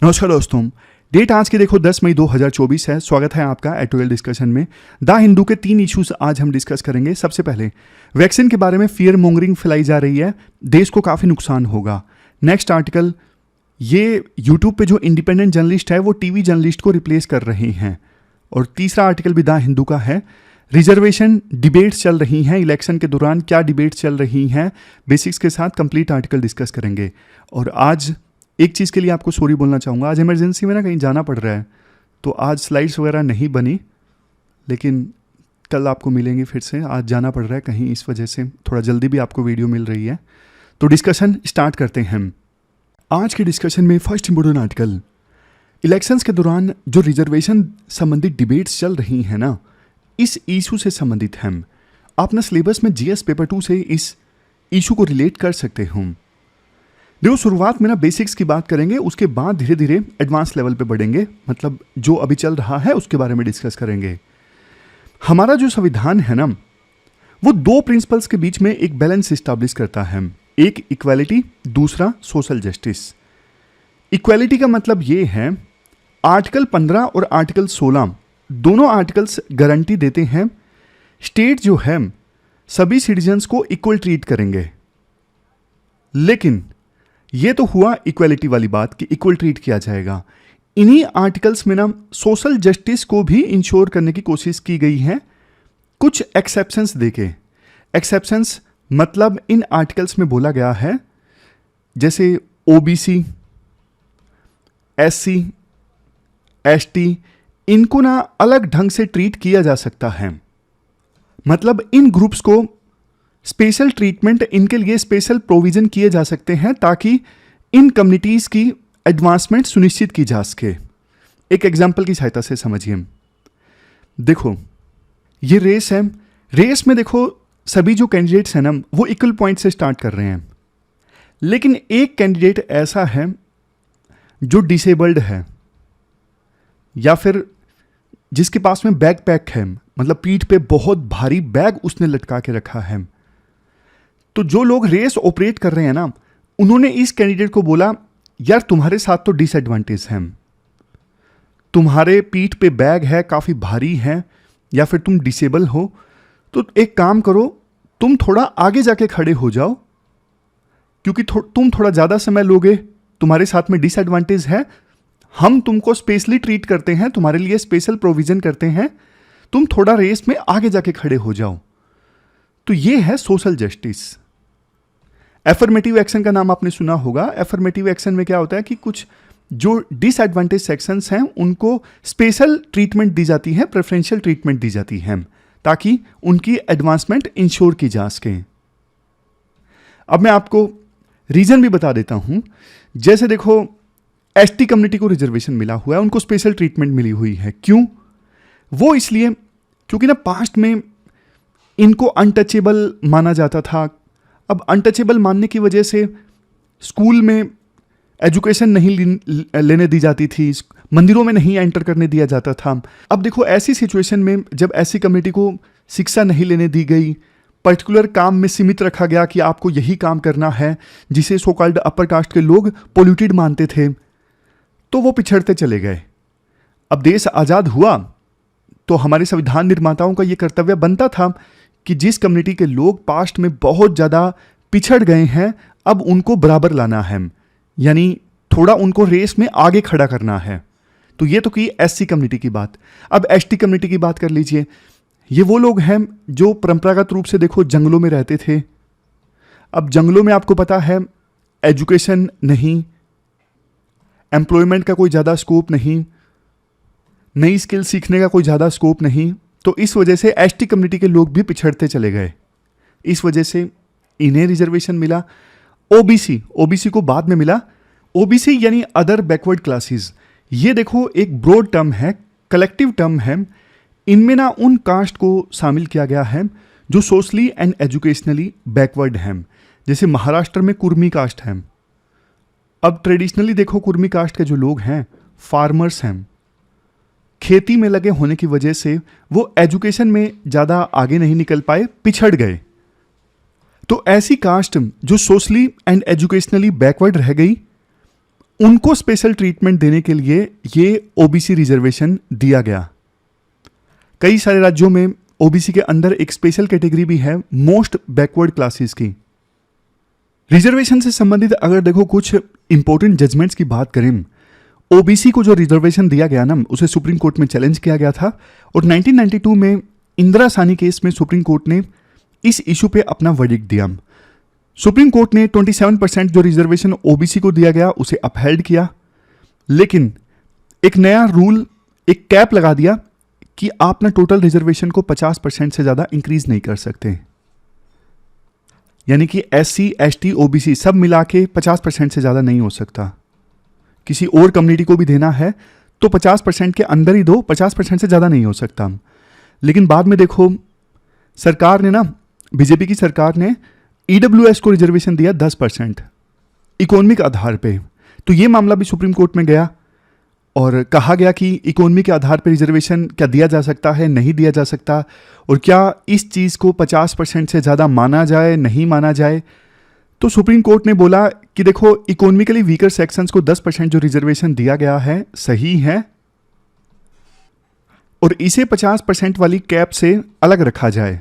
नमस्कार दोस्तों, डेट आज की देखो 10 मई 2024 है। स्वागत है आपका एटोरियल डिस्कशन में। द हिंदू के 3 इश्यूज आज हम डिस्कस करेंगे। सबसे पहले वैक्सीन के बारे में फियर मोंगरिंग फैलाई जा रही है, देश को काफ़ी नुकसान होगा। नेक्स्ट आर्टिकल, ये यूट्यूब पे जो इंडिपेंडेंट जर्नलिस्ट है वो टीवी जर्नलिस्ट को रिप्लेस कर रही हैं। और तीसरा आर्टिकल भी द हिंदू का है, रिजर्वेशन डिबेट्स चल रही हैं इलेक्शन के दौरान, क्या डिबेट्स चल रही हैं, बेसिक्स के साथ कंप्लीट आर्टिकल डिस्कस करेंगे। और आज एक चीज़ के लिए आपको सॉरी बोलना चाहूँगा, आज इमरजेंसी में ना कहीं जाना पड़ रहा है, तो आज स्लाइड्स वगैरह नहीं बनी, लेकिन कल आपको मिलेंगी फिर से। आज जाना पड़ रहा है कहीं, इस वजह से थोड़ा जल्दी भी आपको वीडियो मिल रही है। तो डिस्कशन स्टार्ट करते हैं हम। आज के डिस्कशन में फर्स्ट इंपॉर्टेंट आर्टिकल, इलेक्शंस के दौरान जो रिजर्वेशन संबंधित डिबेट्स चल रही हैं ना, इस इशू से संबंधित हम अपना सिलेबस में जीएस पेपर 2 से इस इशू को रिलेट कर सकते हो। देखो, शुरुआत में ना बेसिक्स की बात करेंगे, उसके बाद धीरे धीरे एडवांस लेवल पे बढ़ेंगे, मतलब जो अभी चल रहा है उसके बारे में डिस्कस करेंगे। हमारा जो संविधान है ना, वो 2 प्रिंसिपल्स के बीच में एक बैलेंस इस्टेब्लिश करता है, एक इक्वालिटी, दूसरा सोशल जस्टिस। इक्वालिटी का मतलब ये है, आर्टिकल 15 और आर्टिकल 16 दोनों आर्टिकल्स गारंटी देते हैं स्टेट जो है सभी सिटीजन्स को इक्वल ट्रीट करेंगे। लेकिन ये तो हुआ इक्वालिटी वाली बात कि इक्वल ट्रीट किया जाएगा। इन्हीं आर्टिकल्स में ना सोशल जस्टिस को भी इंश्योर करने की कोशिश की गई है, कुछ एक्सेप्शंस देके। एक्सेप्शंस मतलब इन आर्टिकल्स में बोला गया है, जैसे ओबीसी, एससी, एसटी, इनको ना अलग ढंग से ट्रीट किया जा सकता है। मतलब इन ग्रुप्स को स्पेशल ट्रीटमेंट, इनके लिए स्पेशल प्रोविजन किए जा सकते हैं ताकि इन कम्युनिटीज़ की एडवांसमेंट सुनिश्चित की जा सके। एक एग्जाम्पल की सहायता से समझिए। देखो, ये रेस है, रेस में देखो सभी जो कैंडिडेट्स हैं ना वो इक्वल पॉइंट से स्टार्ट कर रहे हैं, लेकिन एक कैंडिडेट ऐसा है जो डिसेबल्ड है या फिर जिसके पास में बैकपैक है, मतलब पीठ पे बहुत भारी बैग उसने लटका के रखा है। तो जो लोग रेस ऑपरेट कर रहे हैं ना, उन्होंने इस कैंडिडेट को बोला, यार तुम्हारे साथ तो डिसएडवांटेज है, तुम्हारे पीठ पे बैग है, काफ़ी भारी है, या फिर तुम डिसेबल हो, तो एक काम करो, तुम थोड़ा आगे जाके खड़े हो जाओ, क्योंकि तुम थोड़ा ज़्यादा समय लोगे, तुम्हारे साथ में डिसएडवांटेज है, हम तुमको स्पेशली ट्रीट करते हैं, तुम्हारे लिए स्पेशल प्रोविज़न करते हैं, तुम थोड़ा रेस में आगे जाके खड़े हो जाओ। तो ये है सोशल जस्टिस। एफर्मेटिव एक्शन का नाम आपने सुना होगा। एफर्मेटिव एक्शन में क्या होता है कि कुछ जो डिसएडवांटेज सेक्शंस हैं उनको स्पेशल ट्रीटमेंट दी जाती है, प्रेफरेंशियल ट्रीटमेंट दी जाती है, ताकि उनकी एडवांसमेंट इंश्योर की जा सके। अब मैं आपको रीजन भी बता देता हूं। जैसे देखो, एसटी कम्युनिटी को रिजर्वेशन मिला हुआ है, उनको स्पेशल ट्रीटमेंट मिली हुई है। क्यों? वो इसलिए क्योंकि ना पास्ट में इनको अनटचेबल माना जाता था। अब अनटचेबल मानने की वजह से स्कूल में एजुकेशन नहीं लेने दी जाती थी, मंदिरों में नहीं एंटर करने दिया जाता था। अब देखो, ऐसी सिचुएशन में जब ऐसी कम्युनिटी को शिक्षा नहीं लेने दी गई, पर्टिकुलर काम में सीमित रखा गया कि आपको यही काम करना है, जिसे सो कॉल्ड अपर कास्ट के लोग पोल्यूटेड मानते थे, तो वो पिछड़ते चले गए। अब देश आज़ाद हुआ तो हमारे संविधान निर्माताओं का ये कर्तव्य बनता था कि जिस कम्युनिटी के लोग पास्ट में बहुत ज़्यादा पिछड़ गए हैं, अब उनको बराबर लाना है, यानी थोड़ा उनको रेस में आगे खड़ा करना है। तो ये तो की एससी कम्युनिटी की बात। अब एसटी कम्युनिटी की बात कर लीजिए। ये वो लोग हैं जो परंपरागत रूप से देखो जंगलों में रहते थे। अब जंगलों में आपको पता है एजुकेशन नहीं, एम्प्लॉयमेंट का कोई ज़्यादा स्कोप नहीं, नई स्किल सीखने का कोई ज़्यादा स्कोप नहीं। तो इस वजह से एसटी कम्युनिटी के लोग भी पिछड़ते चले गए। इस वजह से इन्हें रिजर्वेशन मिला। ओबीसी को बाद में मिला। ओबीसी यानी अदर बैकवर्ड क्लासेस। ये देखो एक ब्रॉड टर्म है, कलेक्टिव टर्म है। इनमें ना उन कास्ट को शामिल किया गया है जो सोशली एंड एजुकेशनली बैकवर्ड हैं। जैसे महाराष्ट्र में कुर्मी कास्ट है। अब ट्रेडिशनली देखो, कुर्मी कास्ट के जो लोग हैं फार्मर्स हैं, खेती में लगे होने की वजह से वो एजुकेशन में ज़्यादा आगे नहीं निकल पाए, पिछड़ गए। तो ऐसी कास्ट जो सोशली एंड एजुकेशनली बैकवर्ड रह गई, उनको स्पेशल ट्रीटमेंट देने के लिए ये ओबीसी रिजर्वेशन दिया गया। कई सारे राज्यों में ओबीसी के अंदर एक स्पेशल कैटेगरी भी है मोस्ट बैकवर्ड क्लासेस की। रिजर्वेशन से संबंधित अगर देखो कुछ इंपॉर्टेंट जजमेंट्स की बात करें, ओबीसी को जो रिजर्वेशन दिया गया ना, उसे सुप्रीम कोर्ट में चैलेंज किया गया था और 1992 में इंदिरा सानी केस में सुप्रीम कोर्ट ने इस इशू पे अपना वर्डिक्ट दिया। सुप्रीम कोर्ट ने 27% जो रिजर्वेशन ओबीसी को दिया गया उसे अपहेल्ड किया, लेकिन एक नया रूल, एक कैप लगा दिया कि आप ना टोटल रिजर्वेशन को 50% से ज़्यादा इंक्रीज नहीं कर सकते। यानी कि एससी, एसटी, ओबीसी सब मिला के 50% से ज़्यादा नहीं हो सकता। किसी और कम्युनिटी को भी देना है तो 50% के अंदर ही दो, 50% से ज़्यादा नहीं हो सकता। लेकिन बाद में देखो सरकार ने ना, बीजेपी की सरकार ने ईडब्ल्यूएस को रिजर्वेशन दिया 10% इकोनॉमिक आधार पे। तो ये मामला भी सुप्रीम कोर्ट में गया और कहा गया कि इकोनॉमी के आधार पर रिजर्वेशन क्या दिया जा सकता है, नहीं दिया जा सकता, और क्या इस चीज़ को 50% से ज़्यादा माना जाए, नहीं माना जाए। तो सुप्रीम कोर्ट ने बोला कि देखो इकोनॉमिकली वीकर सेक्शंस को 10% जो रिजर्वेशन दिया गया है सही है और इसे 50% वाली कैप से अलग रखा जाए।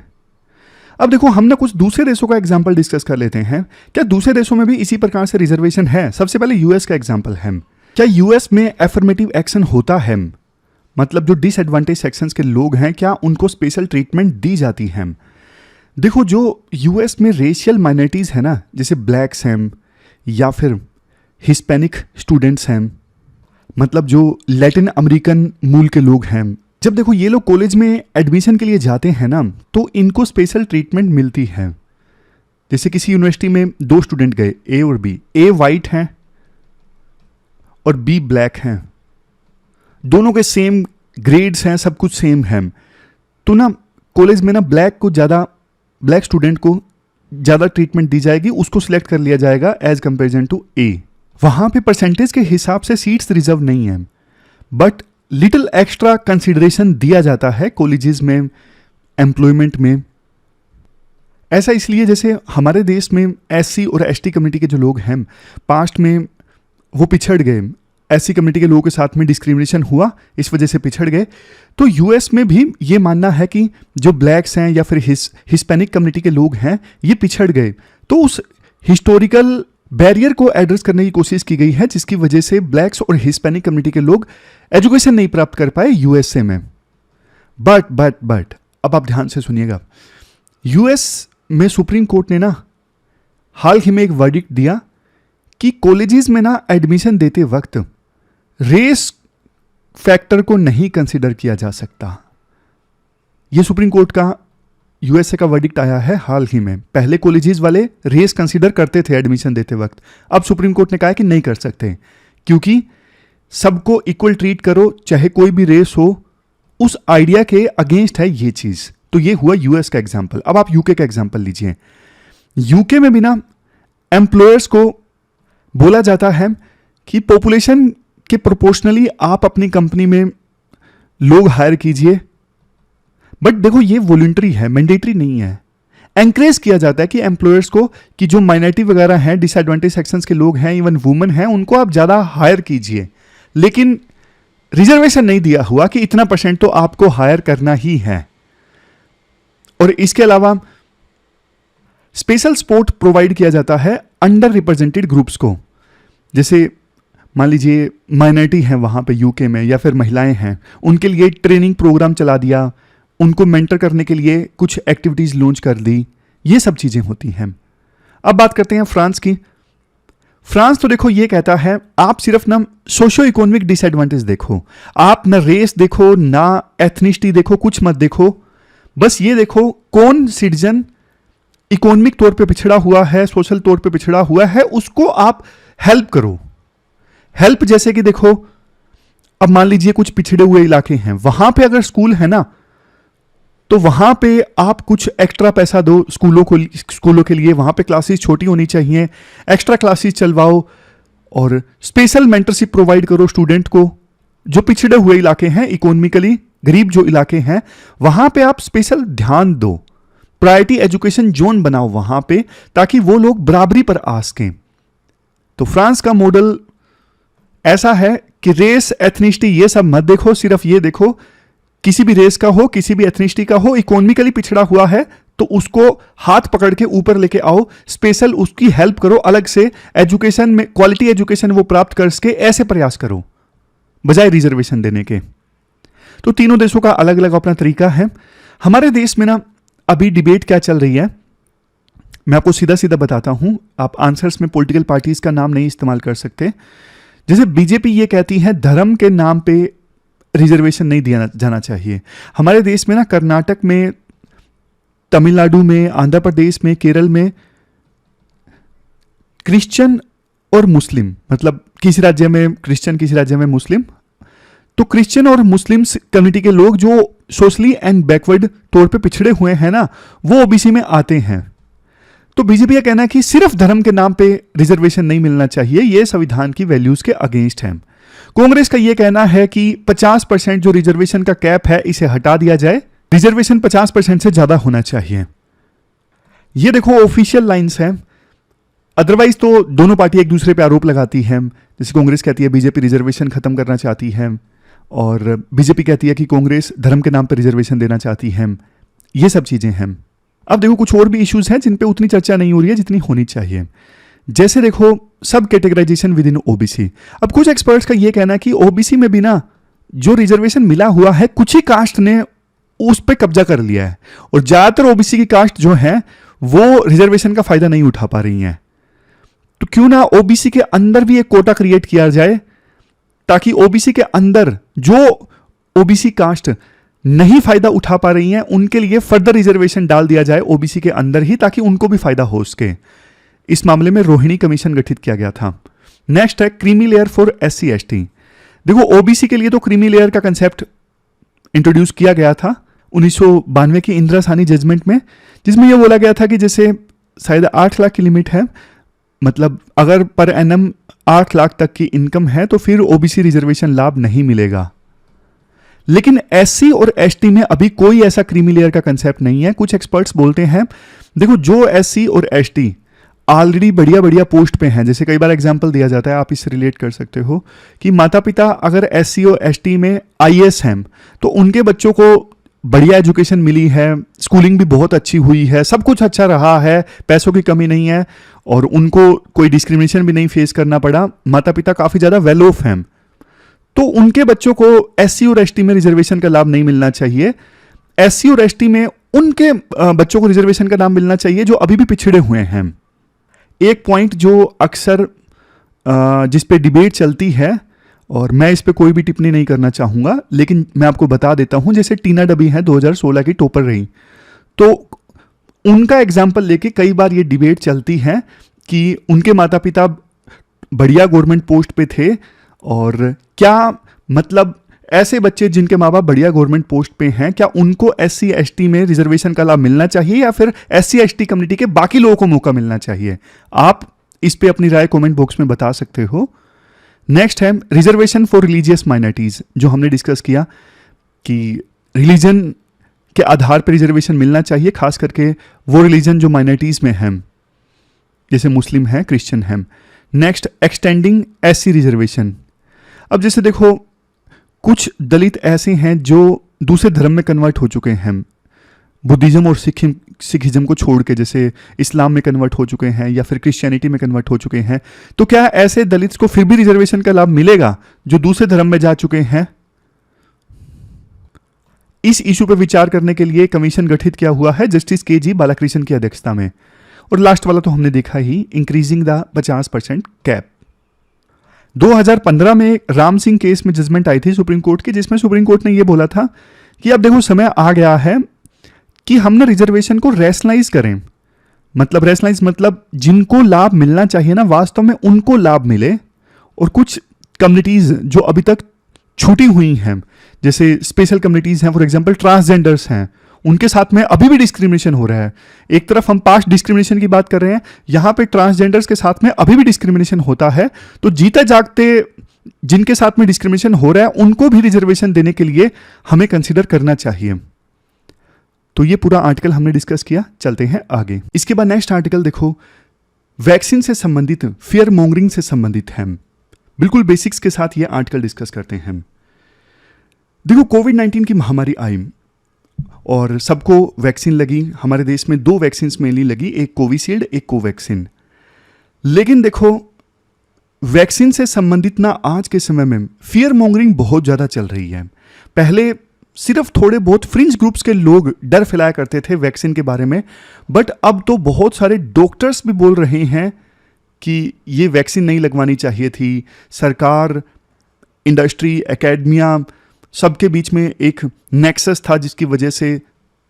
अब देखो हम ना कुछ दूसरे देशों का एग्जाम्पल डिस्कस कर लेते हैं। क्या दूसरे देशों में भी इसी प्रकार से रिजर्वेशन है? सबसे पहले यूएस का एग्जाम्पल है। क्या यूएस में एफर्मेटिव एक्शन होता है? मतलब जो डिसएडवांटेज सेक्शंस के लोग हैं क्या उनको स्पेशल ट्रीटमेंट दी जाती है? देखो जो यूएस में रेशियल माइनॉरिटीज़ है ना, जैसे ब्लैक्स हैं या फिर हिस्पैनिक स्टूडेंट्स हैं, मतलब जो लैटिन अमेरिकन मूल के लोग हैं, जब देखो ये लोग कॉलेज में एडमिशन के लिए जाते हैं ना तो इनको स्पेशल ट्रीटमेंट मिलती है। जैसे किसी यूनिवर्सिटी में दो स्टूडेंट गए, ए और बी, ए वाइट हैं और बी ब्लैक हैं, दोनों के सेम ग्रेड्स हैं, सब कुछ सेम है, तो ना कॉलेज में ना ब्लैक स्टूडेंट को ज़्यादा ट्रीटमेंट दी जाएगी, उसको सिलेक्ट कर लिया जाएगा एज कंपेरिजन टू ए। वहाँ पे परसेंटेज के हिसाब से सीट्स रिजर्व नहीं है, बट लिटिल एक्स्ट्रा कंसिडरेशन दिया जाता है कॉलेजेस में, एम्प्लॉयमेंट में। ऐसा इसलिए जैसे हमारे देश में एससी और एसटी कम्युनिटी के जो लोग हैं पास्ट में वो पिछड़ गए, एससी कम्युनिटी के लोगों के साथ में डिस्क्रिमिनेशन हुआ, इस वजह से पिछड़ गए। तो यूएस में भी ये मानना है कि जो ब्लैक्स हैं या फिर हिस्पैनिक कम्युनिटी के लोग हैं ये पिछड़ गए, तो उस हिस्टोरिकल बैरियर को एड्रेस करने की कोशिश की गई है, जिसकी वजह से ब्लैक्स और हिस्पैनिक कम्युनिटी के लोग एजुकेशन नहीं प्राप्त कर पाए यूएसए में। बट अब आप ध्यान से सुनिएगा, यूएस में सुप्रीम कोर्ट ने ना हाल ही में एक वर्डिक्ट दिया कि कॉलेजेस में ना एडमिशन देते वक्त रेस फैक्टर को नहीं कंसीडर किया जा सकता। यह सुप्रीम कोर्ट का यूएसए का वर्डिक्ट आया है हाल ही में। पहले कॉलेजेस वाले रेस कंसीडर करते थे एडमिशन देते वक्त, अब सुप्रीम कोर्ट ने कहा कि नहीं कर सकते, क्योंकि सबको इक्वल ट्रीट करो चाहे कोई भी रेस हो, उस आइडिया के अगेंस्ट है ये चीज। तो ये हुआ यूएस का एग्जाम्पल। अब आप यूके का एग्जाम्पल लीजिए। यूके में भी ना एम्प्लॉयर्स को बोला जाता है कि पॉपुलेशन के प्रोपोर्शनली आप अपनी कंपनी में लोग हायर कीजिए, बट देखो ये वॉलंटरी है, मैंडेटरी नहीं है। एंकरेज किया जाता है कि एम्प्लॉयर्स को कि जो माइनॉरिटी वगैरह हैं, डिसएडवांटेज सेक्शंस के लोग हैं, इवन वुमेन हैं, उनको आप ज़्यादा हायर कीजिए, लेकिन रिजर्वेशन नहीं दिया हुआ कि इतना % तो आपको हायर करना ही है। और इसके अलावा स्पेशल सपोर्ट प्रोवाइड किया जाता है अंडर रिप्रेजेंटेड ग्रुप्स को। जैसे मान लीजिए माइनॉरिटी है वहाँ पे यूके में, या फिर महिलाएं हैं, उनके लिए ट्रेनिंग प्रोग्राम चला दिया, उनको मेंटर करने के लिए कुछ एक्टिविटीज़ लॉन्च कर दी, ये सब चीज़ें होती हैं। अब बात करते हैं फ्रांस की। फ्रांस तो देखो ये कहता है आप सिर्फ ना सोशो इकोनॉमिक डिसएडवांटेज देखो, आप ना रेस देखो, ना एथनिसिटी देखो, कुछ मत देखो, बस ये देखो कौन सिटीजन इकोनॉमिक तौर पे पिछड़ा हुआ है, सोशल तौर पे पिछड़ा हुआ है, उसको आप हेल्प करो। हेल्प जैसे कि देखो अब मान लीजिए कुछ पिछड़े हुए इलाके हैं, वहां पे अगर स्कूल है ना तो वहां पे आप कुछ एक्स्ट्रा पैसा दो स्कूलों के लिए, वहां पे क्लासेस छोटी होनी चाहिए, एक्स्ट्रा क्लासेस चलवाओ और स्पेशल मेंटरशिप प्रोवाइड करो स्टूडेंट को। जो पिछड़े हुए इलाके हैं, इकोनॉमिकली गरीब जो इलाके हैं, वहां पे आप स्पेशल ध्यान दो, प्रायोरिटी एजुकेशन जोन बनाओ वहां पे, ताकि वो लोग बराबरी पर आ सकें। तो फ्रांस का मॉडल ऐसा है कि रेस, एथनिसिटी ये सब मत देखो, सिर्फ ये देखो किसी भी रेस का हो, किसी भी एथनिसिटी का हो, इकोनॉमिकली पिछड़ा हुआ है तो उसको हाथ पकड़ के ऊपर लेके आओ, स्पेशल उसकी हेल्प करो, अलग से एजुकेशन में क्वालिटी एजुकेशन वो प्राप्त कर सके, ऐसे प्रयास करो बजाय रिजर्वेशन देने के। तो तीनों देशों का अलग अलग अपना तरीका है। हमारे देश में ना अभी डिबेट क्या चल रही है, मैं आपको सीधा सीधा बताता हूं, आप आंसर्स में पॉलिटिकल पार्टीज का नाम नहीं इस्तेमाल कर सकते। जैसे बीजेपी ये कहती है धर्म के नाम पे रिजर्वेशन नहीं दिया जाना चाहिए। हमारे देश में ना कर्नाटक में, तमिलनाडु में, आंध्र प्रदेश में, केरल में क्रिश्चियन और मुस्लिम, मतलब किसी राज्य में क्रिश्चियन किसी राज्य में मुस्लिम, तो क्रिश्चियन और मुस्लिम कम्युनिटी के लोग जो सोशली एंड बैकवर्ड तौर पे पिछड़े हुए हैं ना, वो ओबीसी में आते हैं। तो बीजेपी का कहना है कि सिर्फ धर्म के नाम पे रिजर्वेशन नहीं मिलना चाहिए, ये संविधान की वैल्यूज के अगेंस्ट है। कांग्रेस का यह कहना है कि 50% जो रिजर्वेशन का कैप है इसे हटा दिया जाए, रिजर्वेशन 50% से ज्यादा होना चाहिए। ये देखो ऑफिशियल लाइंस हैं, अदरवाइज तो दोनों पार्टी एक दूसरे पे आरोप लगाती हैं। जैसे कांग्रेस कहती है बीजेपी रिजर्वेशन खत्म करना चाहती है और बीजेपी कहती है कि कांग्रेस धर्म के नाम पर रिजर्वेशन देना चाहती है। ये सब चीजें हैं। अब देखो कुछ और भी इश्यूज हैं जिन पे उतनी चर्चा नहीं हो रही है जितनी होनी चाहिए। जैसे देखो सब कैटेगराइजेशन विद इन ओबीसी। अब कुछ एक्सपर्ट्स का ये कहना है कि ओबीसी में भी ना जो रिजर्वेशन मिला हुआ है कुछ ही कास्ट ने उस पर कब्जा कर लिया है और ज्यादातर ओबीसी की कास्ट जो है वो रिजर्वेशन का फायदा नहीं उठा पा रही है। तो क्यों ना ओबीसी के अंदर भी एक कोटा क्रिएट किया जाए ताकि ओबीसी के अंदर जो ओबीसी कास्ट नहीं फायदा उठा पा रही हैं उनके लिए फर्दर रिजर्वेशन डाल दिया जाए ओबीसी के अंदर ही, ताकि उनको भी फायदा हो सके। इस मामले में रोहिणी कमीशन गठित किया गया था। नेक्स्ट है creamy layer for SC ST. देखो ओबीसी के लिए तो क्रीमी लेयर का कंसेप्ट इंट्रोड्यूस किया गया था 1992 की इंदिरा साहनी जजमेंट में, जिसमें यह बोला गया था कि जैसे शायद 8 लाख की लिमिट है, मतलब अगर पर एनम 8 लाख तक की इनकम है तो फिर ओबीसी रिजर्वेशन लाभ नहीं मिलेगा। लेकिन एससी और एसटी में अभी कोई ऐसा क्रीमी लेयर का कंसेप्ट नहीं है। कुछ एक्सपर्ट्स बोलते हैं देखो जो एससी और एसटी ऑलरेडी बढ़िया बढ़िया पोस्ट पे हैं, जैसे कई बार एग्जांपल दिया जाता है, आप इससे रिलेट कर सकते हो कि माता पिता अगर एससी और एसटी में आईएएस हैं तो उनके बच्चों को बढ़िया एजुकेशन मिली है, स्कूलिंग भी बहुत अच्छी हुई है, सब कुछ अच्छा रहा है, पैसों की कमी नहीं है और उनको कोई डिस्क्रिमिनेशन भी नहीं फेस करना पड़ा, माता पिता काफ़ी ज़्यादा वेल ऑफ हैं, तो उनके बच्चों को एससी और एसटी में रिजर्वेशन का लाभ नहीं मिलना चाहिए। एससी और एसटी में उनके बच्चों को रिजर्वेशन का लाभ मिलना चाहिए जो अभी भी पिछड़े हुए हैं। एक पॉइंट जो अक्सर जिस पे डिबेट चलती है और मैं इस पे कोई भी टिप्पणी नहीं करना चाहूँगा, लेकिन मैं आपको बता देता हूँ, जैसे टीना डबी है 2016 की टॉपर रही, तो उनका एग्जाम्पल लेके कई बार ये डिबेट चलती है कि उनके माता पिता बढ़िया गवर्नमेंट पोस्ट पे थे और क्या मतलब ऐसे बच्चे जिनके माँ बाप बढ़िया गवर्नमेंट पोस्ट पे हैं क्या उनको एससी एसटी में रिजर्वेशन का लाभ मिलना चाहिए या फिर एससी एसटी कम्युनिटी के बाकी लोगों को मौका मिलना चाहिए? आप इस पे अपनी राय कमेंट बॉक्स में बता सकते हो। नेक्स्ट है रिजर्वेशन फॉर रिलीजियस माइनॉरिटीज, जो हमने डिस्कस किया कि रिलीजन के आधार पर रिजर्वेशन मिलना चाहिए, खास करके वो रिलीजन जो माइनॉरिटीज में हैं, जैसे मुस्लिम है, क्रिश्चियन है। Next extending SC reservation. अब जैसे देखो कुछ दलित ऐसे हैं जो दूसरे धर्म में कन्वर्ट हो चुके हैं, बुद्धिज्म और सिखिज्म को छोड़ के, जैसे इस्लाम में कन्वर्ट हो चुके हैं या फिर क्रिश्चियनिटी में कन्वर्ट हो चुके हैं, तो क्या ऐसे दलित को फिर भी रिजर्वेशन का लाभ मिलेगा जो दूसरे धर्म में जा चुके हैं? इस इशू पर विचार करने के लिए कमीशन गठित किया हुआ है जस्टिस के.जी. बालाकृष्णन की अध्यक्षता में। और लास्ट वाला तो हमने देखा ही, इंक्रीजिंग द 50% कैप। 2015 में राम सिंह केस में जजमेंट आई थी सुप्रीम कोर्ट की, जिसमें सुप्रीम कोर्ट ने यह बोला था कि अब देखो समय आ गया है कि हम ना रिजर्वेशन को रैशनलाइज करें। मतलब रैशनलाइज मतलब जिनको लाभ मिलना चाहिए ना वास्तव में उनको लाभ मिले, और कुछ कम्युनिटीज जो अभी तक छूटी हुई हैं, जैसे स्पेशल कम्युनिटीज हैं, फॉर एग्जांपल ट्रांसजेंडर्स हैं, उनके साथ में अभी भी डिस्क्रिमिनेशन हो रहा है। एक तरफ हम पास्ट डिस्क्रिमिनेशन की बात कर रहे हैं, यहां पे ट्रांसजेंडर्स के साथ में अभी भी डिस्क्रिमिनेशन होता है। तो जीते जागते जिनके साथ में डिस्क्रिमिनेशन हो रहा है उनको भी रिजर्वेशन देने के लिए हमें कंसीडर करना चाहिए। तो ये पूरा आर्टिकल हमने डिस्कस किया, चलते हैं आगे। इसके बाद नेक्स्ट आर्टिकल देखो, वैक्सीन से संबंधित, फियर मॉन्गरिंग से संबंधित है। बिल्कुल बेसिक्स के साथ ये आर्टिकल डिस्कस करते हैं। देखो, कोविड-19 की महामारी आई और सबको वैक्सीन लगी। हमारे देश में 2 वैक्सीन मेनली लगी, एक कोविशील्ड, एक कोवैक्सीन। लेकिन देखो, वैक्सीन से संबंधित ना आज के समय में फियर मॉन्गरिंग बहुत ज़्यादा चल रही है। पहले सिर्फ थोड़े बहुत फ्रिंज ग्रुप्स के लोग डर फैलाया करते थे वैक्सीन के बारे में, बट अब तो बहुत सारे डॉक्टर्स भी बोल रहे हैं कि ये वैक्सीन नहीं लगवानी चाहिए थी। सरकार, इंडस्ट्री, एकेडमिया, सबके बीच में एक नेक्सस था जिसकी वजह से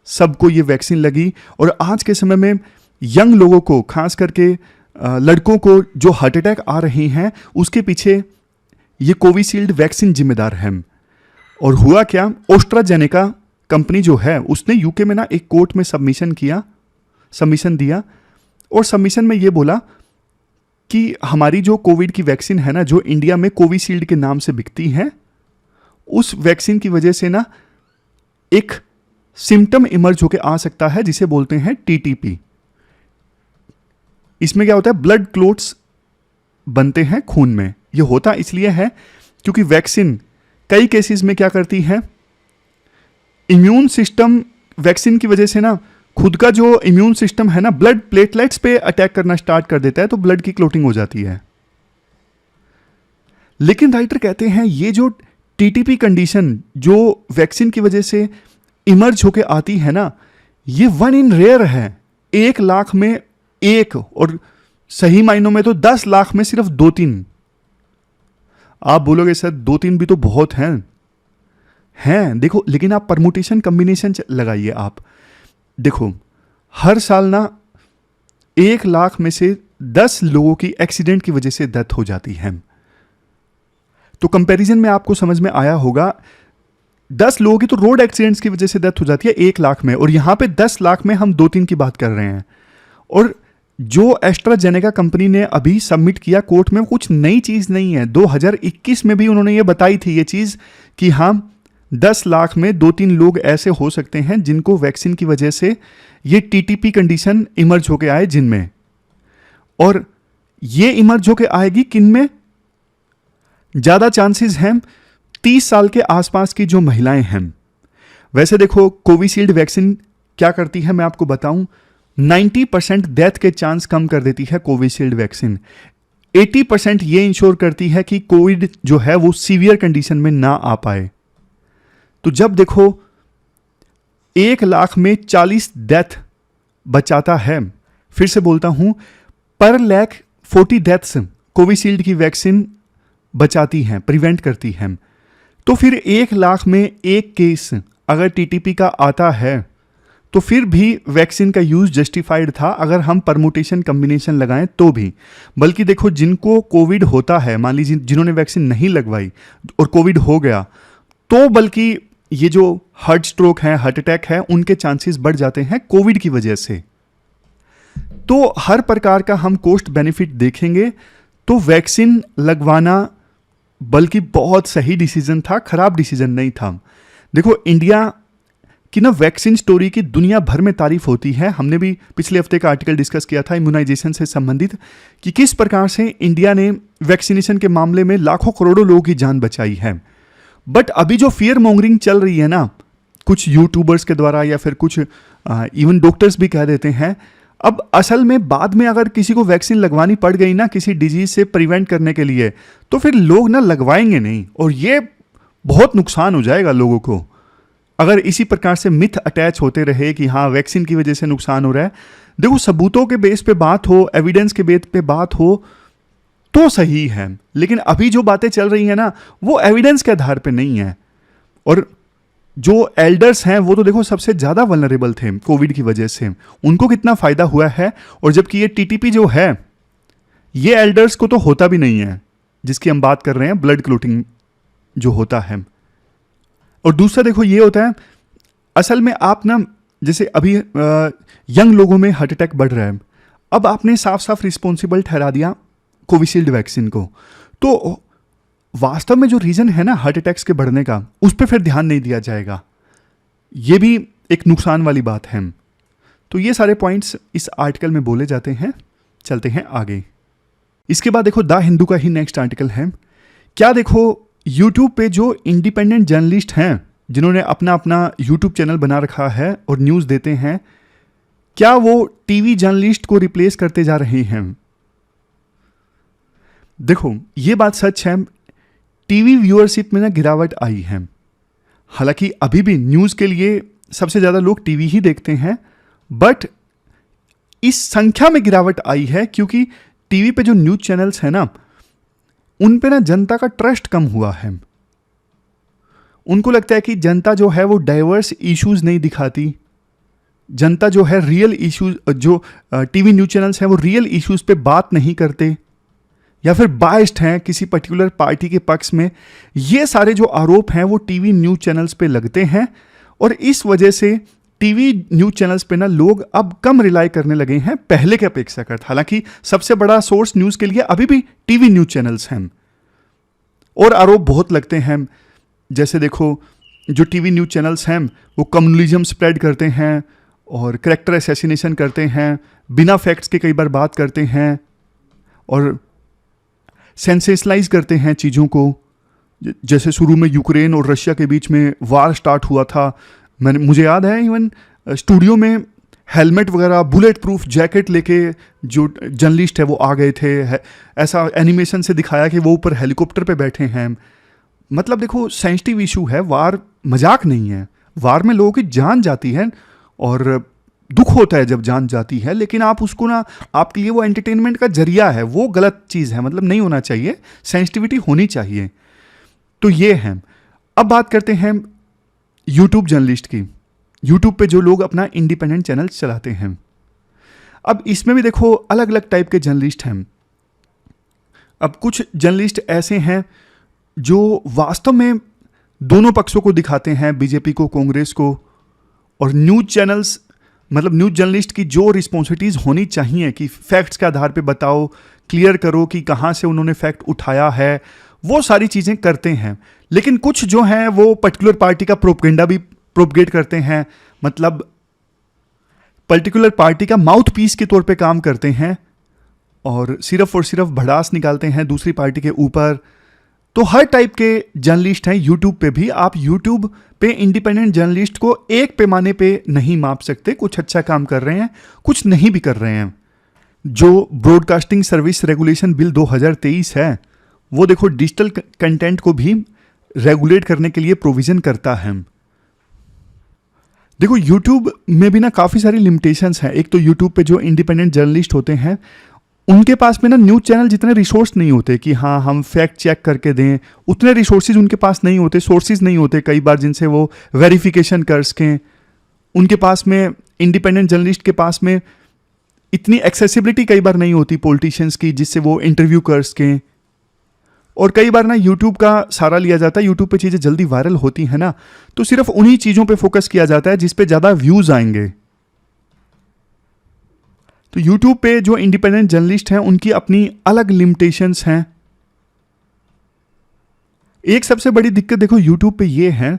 सबको ये वैक्सीन लगी। और आज के समय में यंग लोगों को, खास करके लड़कों को जो हार्ट अटैक आ रहे हैं, उसके पीछे ये कोविशील्ड वैक्सीन जिम्मेदार है। और हुआ क्या, एस्ट्राजेनेका कंपनी जो है उसने यूके में ना एक कोर्ट में सबमिशन दिया और सबमिशन में ये बोला कि हमारी जो कोविड की वैक्सीन है ना, जो इंडिया में कोविशील्ड के नाम से बिकती है, उस वैक्सीन की वजह से ना एक सिम्टम इमर्ज होकर आ सकता है जिसे बोलते हैं टीटीपी। इसमें क्या होता है, ब्लड क्लोट्स बनते हैं खून में। ये होता इसलिए है क्योंकि वैक्सीन कई केसेस में क्या करती है, इम्यून सिस्टम वैक्सीन की वजह से ना खुद का जो इम्यून सिस्टम है ना, ब्लड प्लेटलेट्स पे अटैक करना स्टार्ट कर देता है, तो ब्लड की क्लोटिंग हो जाती है। लेकिन राइटर कहते हैं ये जो टीटीपी कंडीशन जो वैक्सीन की वजह से इमर्ज होके आती है ना, ये 1 in rare है। 1 लाख में 1, और सही मायनों में तो 10 लाख में सिर्फ 2-3। आप बोलोगे सर 2-3 भी तो बहुत हैं। देखो, लेकिन आप परमुटेशन कॉम्बिनेशन लगाइए। आप देखो, हर साल ना 1 लाख में से 10 लोगों की एक्सीडेंट की वजह से डेथ हो जाती है। तो कंपैरिजन में आपको समझ में आया होगा, 10 लोगों की तो रोड एक्सीडेंट्स की वजह से डेथ हो जाती है 1 लाख में, और यहां पे 10 लाख में हम 2-3 की बात कर रहे हैं। और जो एस्ट्राजेनेका कंपनी ने अभी सबमिट किया कोर्ट में, कुछ नई चीज नहीं है। 2021 में भी उन्होंने ये बताई थी ये चीज कि हाँ, 10 लाख में 2-3 लोग ऐसे हो सकते हैं जिनको वैक्सीन की वजह से ये टीटीपी कंडीशन इमर्ज होके आए जिनमें, और ये इमर्ज होके आएगी किन में, ज्यादा चांसेस हैं 30 साल के आसपास की जो महिलाएं हैं। वैसे देखो, कोविशील्ड वैक्सीन क्या करती है मैं आपको बताऊं, 90% डेथ के चांस कम कर देती है कोविशील्ड वैक्सीन। 80% ये इंश्योर करती है कि कोविड जो है वो सीवियर कंडीशन में ना आ पाए। तो जब देखो 1 लाख में 40 डेथ बचाता है, फिर से बोलता हूं, पर लाख 40 डेथ्स कोविशील्ड की वैक्सीन बचाती हैं, प्रिवेंट करती हैं। तो फिर 1 लाख में 1 केस अगर टीटीपी का आता है तो फिर भी वैक्सीन का यूज जस्टिफाइड था, अगर हम परमुटेशन कॉम्बिनेशन लगाएं तो भी। बल्कि देखो, जिनको कोविड होता है, मान लीजिए जिन्होंने वैक्सीन नहीं लगवाई और कोविड हो गया, तो बल्कि ये जो हार्ट स्ट्रोक है, हार्ट अटैक है, उनके चांसेस बढ़ जाते हैं कोविड की वजह से। तो हर प्रकार का हम कॉस्ट बेनिफिट देखेंगे तो वैक्सीन लगवाना बल्कि बहुत सही डिसीजन था, खराब डिसीजन नहीं था। देखो, इंडिया कि ना वैक्सीन स्टोरी की दुनिया भर में तारीफ होती है। हमने भी पिछले हफ्ते का आर्टिकल डिस्कस किया था इम्यूनाइजेशन से संबंधित, कि किस प्रकार से इंडिया ने वैक्सीनेशन के मामले में लाखों करोड़ों लोगों की जान बचाई है। बट अभी जो फियर मॉन्गरिंग चल रही है ना, कुछ यूट्यूबर्स के द्वारा या फिर कुछ इवन डॉक्टर्स भी कह देते हैं, अब असल में बाद में अगर किसी को वैक्सीन लगवानी पड़ गई ना किसी डिजीज से प्रिवेंट करने के लिए, तो फिर लोग ना लगवाएंगे नहीं, और ये बहुत नुकसान हो जाएगा लोगों को। अगर इसी प्रकार से मिथ अटैच होते रहे कि हाँ वैक्सीन की वजह से नुकसान हो रहा है, देखो सबूतों के बेस पे बात हो, एविडेंस के बेस पे बात हो तो सही है, लेकिन अभी जो बातें चल रही है ना वो एविडेंस के आधार पे नहीं है। और जो एल्डर्स हैं वो तो देखो सबसे ज़्यादा वल्नरेबल थे कोविड की वजह से, उनको कितना फ़ायदा हुआ है, और जबकि ये टीटीपी जो है ये एल्डर्स को तो होता भी नहीं है, जिसकी हम बात कर रहे हैं, ब्लड क्लोटिंग जो होता है। और दूसरा देखो ये होता है, असल में आप ना जैसे अभी यंग लोगों में हार्ट अटैक बढ़ रहा है, अब आपने साफ साफ रिस्पॉन्सिबल ठहरा दिया कोविशील्ड वैक्सीन को, तो वास्तव में जो रीज़न है ना हार्ट अटैक्स के बढ़ने का, उस पर फिर ध्यान नहीं दिया जाएगा। ये भी एक नुकसान वाली बात है। तो ये सारे पॉइंट्स इस आर्टिकल में बोले जाते हैं। चलते हैं आगे। इसके बाद देखो द हिंदू का ही नेक्स्ट आर्टिकल है, क्या देखो, यूट्यूब पे जो इंडिपेंडेंट जर्नलिस्ट हैं जिन्होंने अपना अपना यूट्यूब चैनल बना रखा है और न्यूज़ देते हैं, क्या वो टीवी जर्नलिस्ट को रिप्लेस करते जा रहे हैं? देखो, ये बात सच है, टीवी व्यूअरशिप में ना गिरावट आई है। हालांकि अभी भी न्यूज़ के लिए सबसे ज़्यादा लोग टीवी ही देखते हैं, बट इस संख्या में गिरावट आई है क्योंकि टीवी पे जो न्यूज़ चैनल्स हैं ना, उन पे ना जनता का ट्रस्ट कम हुआ है। उनको लगता है कि जनता जो है वो डाइवर्स इश्यूज नहीं दिखाती, जनता जो है रियल इश्यूज, जो टीवी न्यूज़ चैनल्स हैं वो रियल इश्यूज पे बात नहीं करते या फिर बाइस्ड हैं किसी पर्टिकुलर पार्टी के पक्ष में। ये सारे जो आरोप हैं वो टीवी न्यूज़ चैनल्स पे लगते हैं और इस वजह से टीवी न्यूज़ चैनल्स पे ना लोग अब कम रिलाई करने लगे हैं पहले के अपेक्षा कर। हालांकि सबसे बड़ा सोर्स न्यूज़ के लिए अभी भी टीवी न्यूज़ चैनल्स हैं और आरोप बहुत लगते हैं। जैसे देखो, जो टीवी न्यूज़ चैनल्स हैं वो कम्युनलिज्म स्प्रेड करते हैं और कैरेक्टर असैसिनेशन करते हैं, बिना फैक्ट्स के कई बार बात करते हैं और सेंसेशनलाइज करते हैं चीज़ों को। जैसे शुरू में यूक्रेन और रशिया के बीच में वार स्टार्ट हुआ था, मुझे याद है इवन स्टूडियो में हेलमेट वगैरह, बुलेट प्रूफ जैकेट लेके जो जर्नलिस्ट है वो आ गए थे। ऐसा एनिमेशन से दिखाया कि वो ऊपर हेलीकॉप्टर पे बैठे हैं। मतलब देखो, सेंसिटिव इशू है, वार मजाक नहीं है। वार में लोगों की जान जाती है और दुख होता है जब जान जाती है, लेकिन आप उसको ना, आपके लिए वो एंटरटेनमेंट का जरिया है, वो गलत चीज़ है। मतलब नहीं होना चाहिए, सेंसिटिविटी होनी चाहिए। तो ये है। अब बात करते हैं यूट्यूब जर्नलिस्ट की। यूट्यूब पे जो लोग अपना इंडिपेंडेंट चैनल चलाते हैं, अब इसमें भी देखो अलग अलग टाइप के जर्नलिस्ट हैं। अब कुछ जर्नलिस्ट ऐसे हैं जो वास्तव में दोनों पक्षों को दिखाते हैं, बीजेपी को, कांग्रेस को। और न्यूज़ चैनल्स, मतलब न्यूज़ जर्नलिस्ट की जो रिस्पॉन्सिबिलिटीज़ होनी चाहिए कि फैक्ट्स के आधार पे बताओ, क्लियर करो कि कहाँ से उन्होंने फैक्ट उठाया है, वो सारी चीज़ें करते हैं। लेकिन कुछ जो हैं वो पर्टिकुलर पार्टी का प्रोपेगेंडा भी प्रोपगेट करते हैं, मतलब पर्टिकुलर पार्टी का माउथ पीस के तौर पे काम करते हैं और सिर्फ भड़ास निकालते हैं दूसरी पार्टी के ऊपर। तो हर टाइप के जर्नलिस्ट हैं यूट्यूब पे भी। आप यूट्यूब पे इंडिपेंडेंट जर्नलिस्ट को एक पैमाने पे नहीं माप सकते। कुछ अच्छा काम कर रहे हैं, कुछ नहीं भी कर रहे हैं। जो ब्रॉडकास्टिंग सर्विस रेगुलेशन बिल 2023 है, वो देखो डिजिटल कंटेंट को भी रेगुलेट करने के लिए प्रोविजन करता है। देखो, यूट्यूब में भी ना काफ़ी सारी लिमिटेशंस हैं। एक तो यूट्यूब पे जो इंडिपेंडेंट जर्नलिस्ट होते हैं, उनके पास में ना न्यूज़ चैनल जितने रिसोर्स नहीं होते कि हाँ हम फैक्ट चेक करके दें, उतने रिसोर्सेज उनके पास नहीं होते, सोर्सेज नहीं होते कई बार जिनसे वो वेरिफिकेशन कर सकें। उनके पास में, इंडिपेंडेंट जर्नलिस्ट के पास में इतनी एक्सेसिबिलिटी कई बार नहीं होती पॉलिटिशियंस की जिससे वो इंटरव्यू कर सकें। और कई बार ना यूट्यूब का सहारा लिया जाता है, यूट्यूब पे चीज़ें जल्दी वायरल होती हैं ना, तो सिर्फ उन्हीं चीज़ों पे फोकस किया जाता है जिस पे ज़्यादा व्यूज़ आएंगे। तो यूट्यूब पे जो इंडिपेंडेंट जर्नलिस्ट हैं उनकी अपनी अलग लिमिटेशंस हैं। एक सबसे बड़ी दिक्कत देखो यूट्यूब पे ये है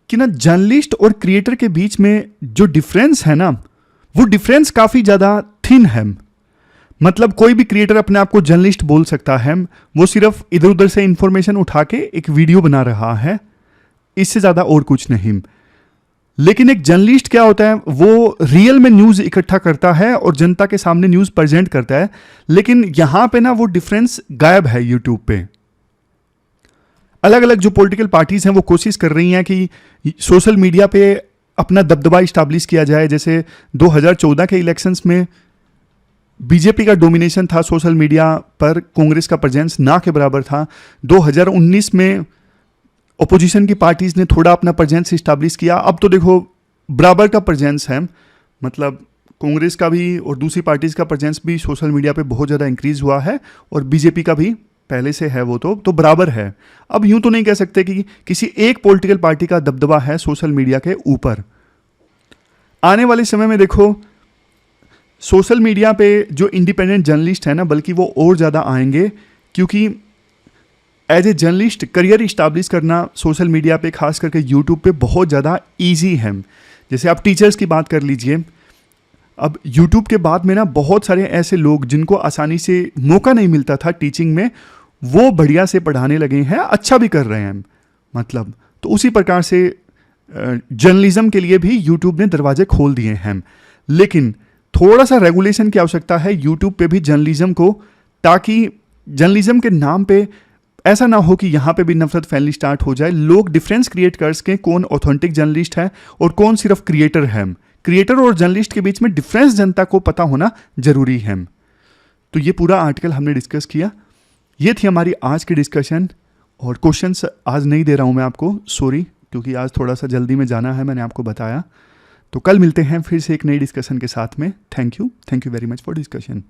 कि ना जर्नलिस्ट और क्रिएटर के बीच में जो डिफरेंस है ना, वो डिफरेंस काफ़ी ज़्यादा थिन है। मतलब कोई भी क्रिएटर अपने आप को जर्नलिस्ट बोल सकता है, वो सिर्फ इधर उधर से इंफॉर्मेशन उठा के एक वीडियो बना रहा है, इससे ज़्यादा और कुछ नहीं। लेकिन एक जर्नलिस्ट क्या होता है, वो रियल में न्यूज़ इकट्ठा करता है और जनता के सामने न्यूज़ प्रेजेंट करता है। लेकिन यहाँ पे ना वो डिफरेंस गायब है यूट्यूब पे। अलग अलग जो पॉलिटिकल पार्टीज़ हैं वो कोशिश कर रही हैं कि सोशल मीडिया पे अपना दबदबा इस्टेब्लिश किया जाए। जैसे 2014 के इलेक्शंस में बीजेपी का डोमिनेशन था सोशल मीडिया पर, कांग्रेस का प्रेजेंस ना के बराबर था। 2019 में ओपोजिशन की पार्टीज़ ने थोड़ा अपना प्रेजेंस इस्टेब्लिश किया। अब तो देखो बराबर का प्रेजेंस है, मतलब कांग्रेस का भी और दूसरी पार्टीज़ का प्रेजेंस भी सोशल मीडिया पे बहुत ज़्यादा इंक्रीज़ हुआ है और बीजेपी का भी पहले से है, वो तो बराबर है। अब यूं तो नहीं कह सकते कि किसी एक पॉलिटिकल पार्टी का दबदबा है सोशल मीडिया के ऊपर। आने वाले समय में देखो सोशल मीडिया पे जो इंडिपेंडेंट जर्नलिस्ट है ना, बल्कि वो और ज़्यादा आएंगे, क्योंकि as a journalist career establish करना सोशल मीडिया पे, खास करके यूट्यूब पे बहुत ज़्यादा ईजी है। जैसे आप टीचर्स की बात कर लीजिए, अब यूट्यूब के बाद में ना बहुत सारे ऐसे लोग जिनको आसानी से मौका नहीं मिलता था टीचिंग में, वो बढ़िया से पढ़ाने लगे हैं, अच्छा भी कर रहे हैं मतलब। तो उसी प्रकार से जर्नलिज्म के लिए भी यूट्यूब ने दरवाजे खोल दिए हैं, लेकिन थोड़ा सा रेगुलेशन की आवश्यकता है यूट्यूब पे भी जर्नलिज्म को, ताकि जर्नलिज्म के नाम पे ऐसा ना हो कि यहाँ पे भी नफरत फैलनी स्टार्ट हो जाए। लोग डिफरेंस क्रिएट कर सकें, कौन ऑथेंटिक जर्नलिस्ट है और कौन सिर्फ क्रिएटर है। क्रिएटर और जर्नलिस्ट के बीच में डिफरेंस जनता को पता होना जरूरी है। तो ये पूरा आर्टिकल हमने डिस्कस किया। ये थी हमारी आज की डिस्कशन, और क्वेश्चंस आज नहीं दे रहा हूँ मैं आपको, सॉरी, क्योंकि आज थोड़ा सा जल्दी में जाना है, मैंने आपको बताया। तो कल मिलते हैं फिर से एक नई डिस्कशन के साथ में। Thank you very much for discussion.